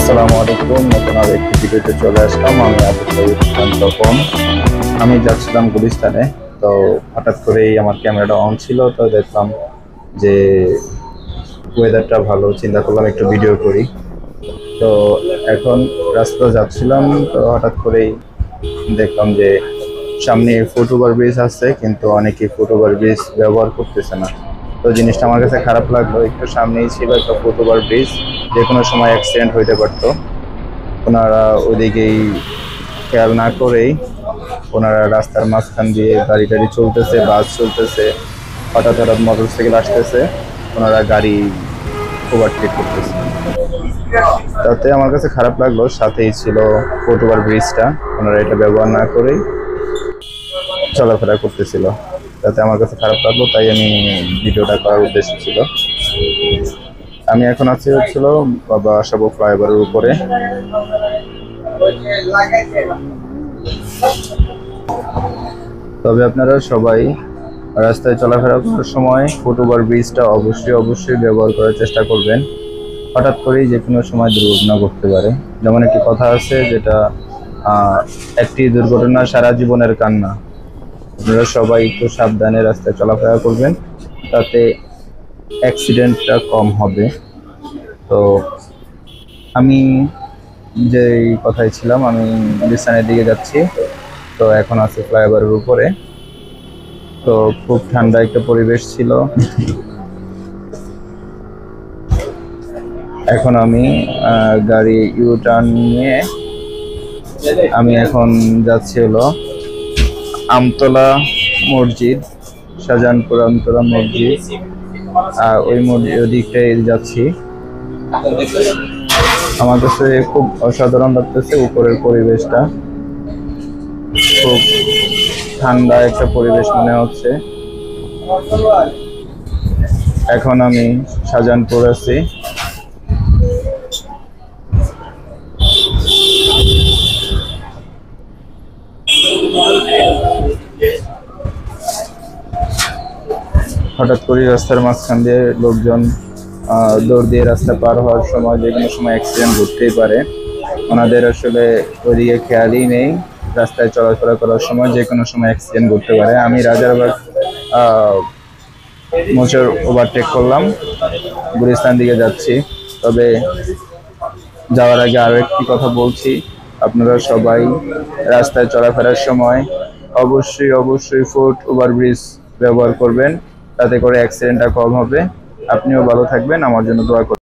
আসসালামু আলাইকুম। নতুন আর একটি ভিডিওতে চলে আসলাম। আমি আবু সাইদ খান। তখন আমি যাচ্ছিলাম গুলিস্তানে, তো হঠাৎ করেই আমার ক্যামেরাটা অন ছিল, তো দেখলাম যে ওয়েদারটা ভালো, চিন্তা করলাম একটু ভিডিও করি। তো এখন রাস্তা যাচ্ছিলাম, তো হঠাৎ করেই দেখলাম যে সামনে ফুটওভার ব্রিজ আছে, কিন্তু অনেকে ফুটওভার ব্রিজ ব্যবহার করতেছে না। তো জিনিসটা আমার কাছে খারাপ লাগলো। একটু সামনেই ছিল একটা ফুটওভার ব্রিজ, যে কোনো সময় অ্যাক্সিডেন্ট হইতে পারতো। ওনারা ওদিকেই খেয়াল না করেই ওনারা রাস্তার মাঝখান দিয়ে গাড়ি টাড়ি চলতেছে, বাস চলতেছে, হঠাৎ হঠাৎ মোটর সাইকেল আসতেছে, ওনারা গাড়ি ওভারটেক করতেছে। তাতে আমার কাছে খারাপ লাগলো। সাথেই ছিল ফুটওভার ব্রিজটা, ওনারা এটা ব্যবহার না করেই চলাফেরা করতেছিল। তাতে আমার কাছে খারাপ লাগলো, তাই আমি ভিডিওটা করার উদ্দেশ্য ছিল। আমি এখন আছি হচ্ছিল বাবা আসাবো ফ্লাইওভারের উপরে। তবে আপনারা সবাই রাস্তায় চলাফেরা করার সময় ফুটওভার ব্রিজটা অবশ্যই ব্যবহার করার চেষ্টা করবেন। হঠাৎ করেই যে কোনো সময় দুর্ঘটনা ঘটতে পারে। যেমন একটি কথা আছে, যেটা একটি দুর্ঘটনা সারা জীবনের কান্না। আপনারা সবাই একটু সাবধানে রাস্তায় চলাফেরা করবেন, তাতে অ্যাক্সিডেন্টটা কম হবে। তো আমি যে কথাই ছিলাম, আমি গুলিস্তানের দিকে যাচ্ছি। তো এখন আছি ফ্লাইওভারের উপরে। তো খুব ঠান্ডা একটা পরিবেশ ছিল। এখন আমি গাড়ি ইউটার্ন নিয়ে আমি এখন যাচ্ছি হলো আমতলা মসজিদ, শাহজাহানপুর আমতলা মসজিদ। ওই দিকটাই যাচ্ছি। আমার কাছে খুব অসাধারণ লাগতেছে উপরের পরিবেশটা। খুব ঠান্ডা একটা পরিবেশ মনে হচ্ছে। এখন আমি শাহজাহানপুর আছি। হঠাৎ করে রাস্তার মাঝখান দিয়ে লোকজন দৌড় দিয়ে রাস্তা পার হওয়ার সময় যে কোনো সময় অ্যাক্সিডেন্ট ঘটতেই পারে। ওনাদের আসলে ওইদিকে খেয়ালই নেই। রাস্তায় চলাফেরা করার সময় যে কোনো সময় অ্যাক্সিডেন্ট ঘটতে পারে। আমি রাজারবাগ মোচর ওভারটেক করলাম, গুলিস্তান দিকে যাচ্ছি। তবে যাওয়ার আগে আরো একটি কথা বলছি, আপনারা সবাই রাস্তায় চলাফেরার সময় অবশ্যই ফুট ওভারব্রিজ ব্যবহার করবেন, তাতে করে অ্যাক্সিডেন্টটা কম হবে। আপনিও ভালো থাকবেন, আমার জন্য দোয়া করবেন।